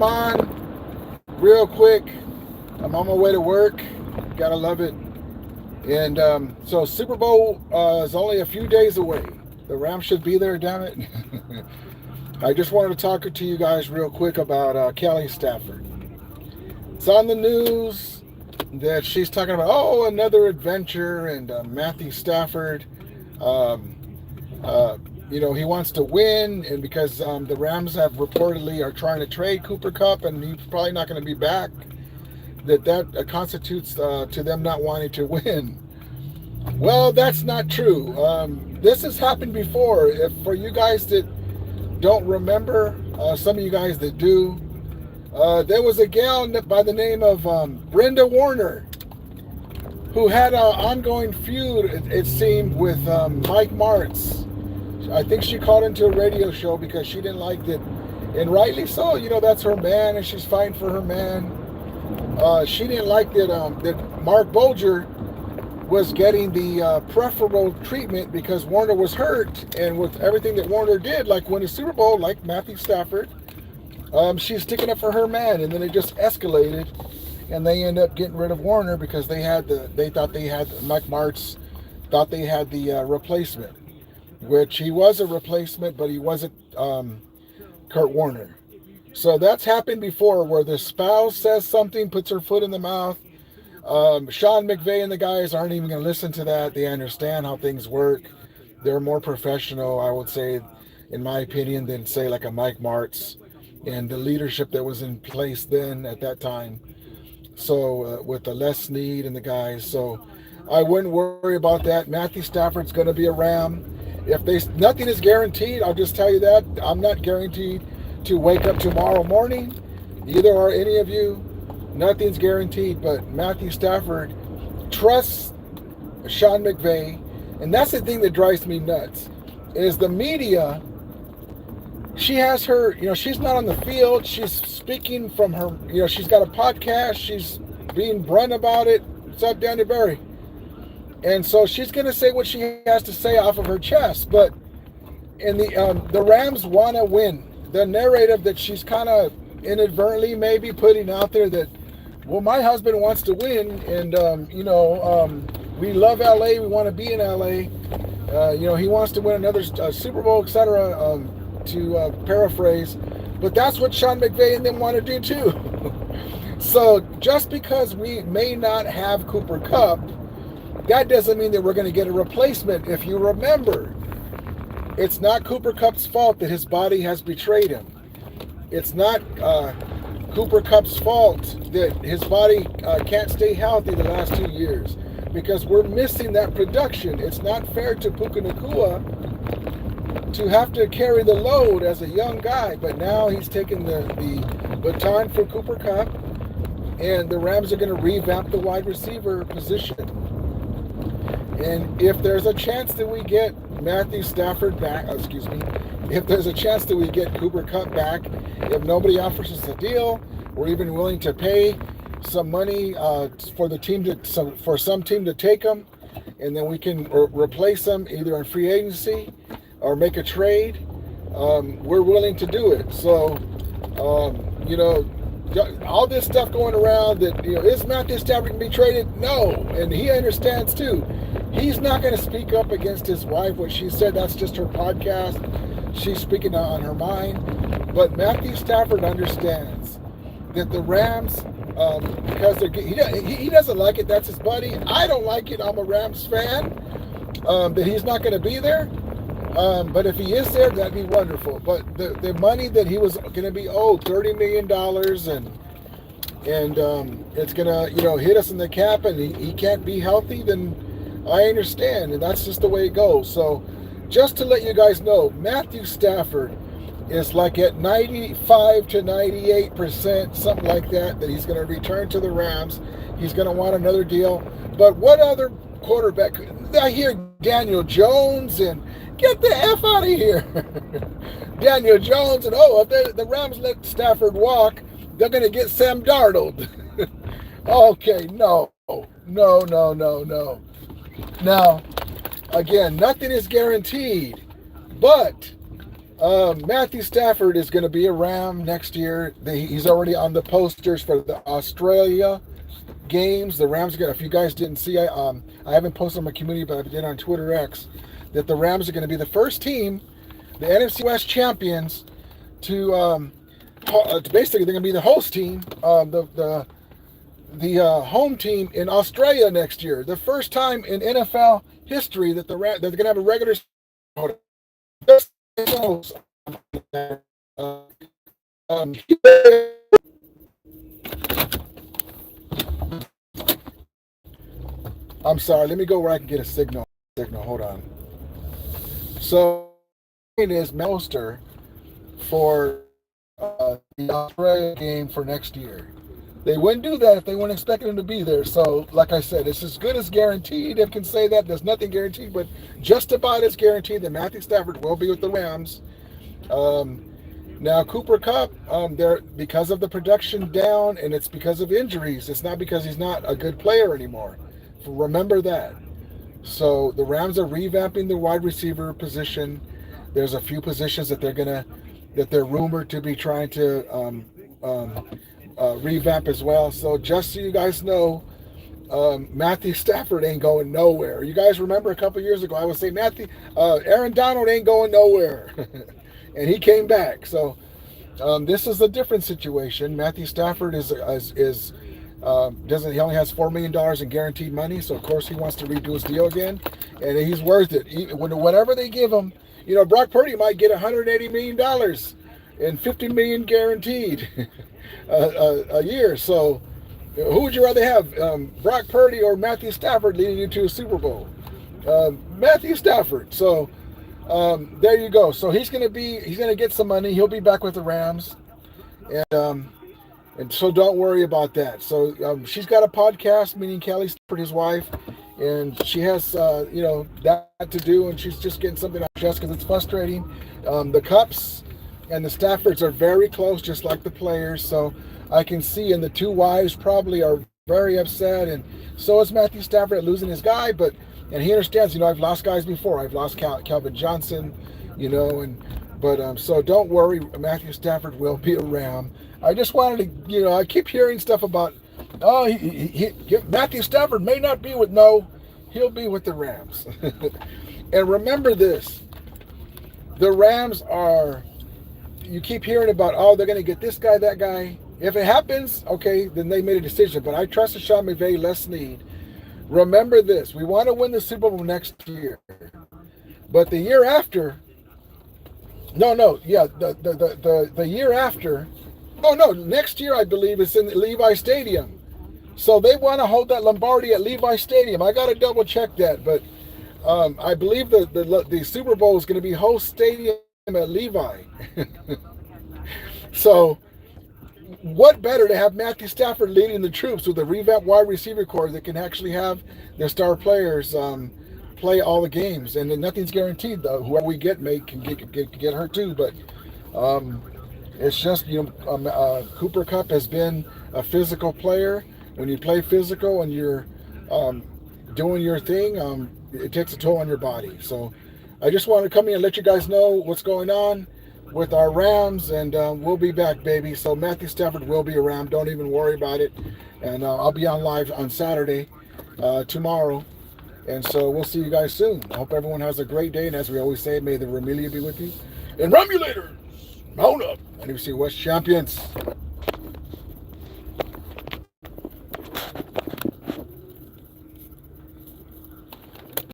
on real quick. I'm on my way to work. Gotta love it. And so Super Bowl is only a few days away. The Rams should be there, damn it. I just wanted to talk to you guys real quick about Kelly Stafford. It's on the news that she's talking about, another adventure, and Matthew Stafford, he wants to win, and because the Rams have reportedly are trying to trade Cooper Kupp, and he's probably not going to be back, that constitutes to them not wanting to win. Well, that's not true. This has happened before. If for you guys that don't remember, some of you guys that do, there was a gal by the name of Brenda Warner who had an ongoing feud, it seemed, with Mike Martz. I think she called into a radio show because she didn't like that, and rightly so. That's her man, and she's fighting for her man. She didn't like that Mark Bolger was getting the preferable treatment because Warner was hurt, and with everything that Warner did, like win a Super Bowl, like Matthew Stafford, she's sticking up for her man, and then it just escalated, and they end up getting rid of Warner because Mike Martz thought they had the replacement, which he was a replacement, but he wasn't Kurt Warner. So that's happened before, where the spouse says something, puts her foot in the mouth. Sean McVay and the guys aren't even going to listen to that. They understand how things work. They're more professional, I would say, in my opinion, than say like a Mike Martz and the leadership that was in place then at that time. So with the Les Snead and the guys, so I wouldn't worry about that. Matthew Stafford's going to be a Ram. Nothing is guaranteed. I'll just tell you that. I'm not guaranteed to wake up tomorrow morning. Neither are any of you. Nothing's guaranteed, but Matthew Stafford trusts Sean McVay, and that's the thing that drives me nuts, is the media. She has her, she's not on the field. She's speaking from her, she's got a podcast. She's being blunt about it. What's up, Danny Berry? And so she's going to say what she has to say off of her chest. But in the Rams want to win. The narrative that she's kind of inadvertently maybe putting out there that, well, my husband wants to win, and we love LA, we want to be in LA, he wants to win another Super Bowl, etc., to paraphrase, but that's what Sean McVay and them want to do too. So just because we may not have Cooper Kupp, that doesn't mean that we're going to get a replacement. If you remember, it's not Cooper Kupp's fault that his body has betrayed him. It's not Cooper Kupp's fault that his body can't stay healthy the last 2 years, because we're missing that production. It's not fair to Puka Nacua to have to carry the load as a young guy, but now he's taking the baton for Cooper Kupp, and the Rams are going to revamp the wide receiver position. And if there's a chance that we get Matthew Stafford back, if there's a chance that we get Cooper Kupp back, if nobody offers us a deal, we're even willing to pay some money for some team to take them, and then we can replace them either in free agency or make a trade. We're willing to do it. So, all this stuff going around that, is Matthew Stafford going to be traded? No, and he understands too. He's not going to speak up against his wife, what she said. That's just her podcast. She's speaking on her mind. But Matthew Stafford understands that the Rams, because he doesn't like it. That's his buddy. I don't like it. I'm a Rams fan. That he's not going to be there. But if he is there, that'd be wonderful. But the money that he was going to be owed, $30 million, and it's going to hit us in the cap, and he can't be healthy, then I understand, and that's just the way it goes. So just to let you guys know, Matthew Stafford is like at 95 to 98%, something like that he's going to return to the Rams. He's going to want another deal. But what other quarterback? I hear Daniel Jones, and get the F out of here. Daniel Jones, and if the Rams let Stafford walk, they're going to get Sam Darnold. Okay, no. Now, again, nothing is guaranteed, but Matthew Stafford is going to be a Ram next year. He's already on the posters for the Australia games. The Rams are going to, if you guys didn't see, I haven't posted on my community, but I did on Twitter X, that the Rams are going to be the first team, the NFC West champions, to basically they're going to be the host team, the home team in Australia next year. The first time in NFL history that they're going to have a regular. I'm sorry. Let me go where I can get a signal. Hold on. So it is Melster for the Australia game for next year. They wouldn't do that if they weren't expecting him to be there. So, like I said, it's as good as guaranteed. If can say that, there's nothing guaranteed, but just about as guaranteed that Matthew Stafford will be with the Rams. Now, Kupp, they're because of the production down, and it's because of injuries. It's not because he's not a good player anymore. Remember that. So the Rams are revamping the wide receiver position. There's a few positions that they're rumored to be trying to revamp as well. So just so you guys know, Matthew Stafford ain't going nowhere. You guys remember a couple years ago I was saying Aaron Donald ain't going nowhere, and he came back. So this is a different situation. Matthew Stafford he only has $4 million in guaranteed money, so of course he wants to redo his deal again, and he's worth it. Whatever they give him, Brock Purdy might get $180 million and $50 million guaranteed a year. So who would you rather have, Brock Purdy or Matthew Stafford leading you to a Super Bowl? Matthew Stafford. So there you go. So he's gonna get some money. He'll be back with the Rams, and so don't worry about that. So she's got a podcast, meaning Kelly Stafford, his wife, and she has that to do, and she's just getting something off her chest because it's frustrating. The Kupps and the Staffords are very close, just like the players. So I can see, and the two wives probably are very upset, and so is Matthew Stafford at losing his guy. And he understands. I've lost guys before. I've lost Calvin Johnson, so don't worry. Matthew Stafford will be around. I just wanted to, I keep hearing stuff about, Matthew Stafford may not be with, he'll be with the Rams. And remember this, the Rams you keep hearing about, they're going to get this guy, that guy. If it happens, okay, then they made a decision. But I trust Sean McVay, Les Snead. Remember this, we want to win the Super Bowl next year. But the year after, the year after, next year I believe it's in Levi Stadium. So they want to hold that Lombardi at Levi Stadium. I got to double check that, but I believe the Super Bowl is going to be host stadium at Levi. So what better to have Matthew Stafford leading the troops with a revamped wide receiver corps that can actually have their star players play all the games, and then nothing's guaranteed though. Whoever we get can get hurt too, but it's just Cooper Kupp has been a physical player. When you play physical and you're doing your thing, it takes a toll on your body. So I just wanted to come in and let you guys know what's going on with our Rams, and we'll be back, baby. So Matthew Stafford will be around. Don't even worry about it. And I'll be on live on Saturday, tomorrow. And so we'll see you guys soon. I hope everyone has a great day. And as we always say, may the Romelia be with you. And Romulators, mount up. And you see West champions.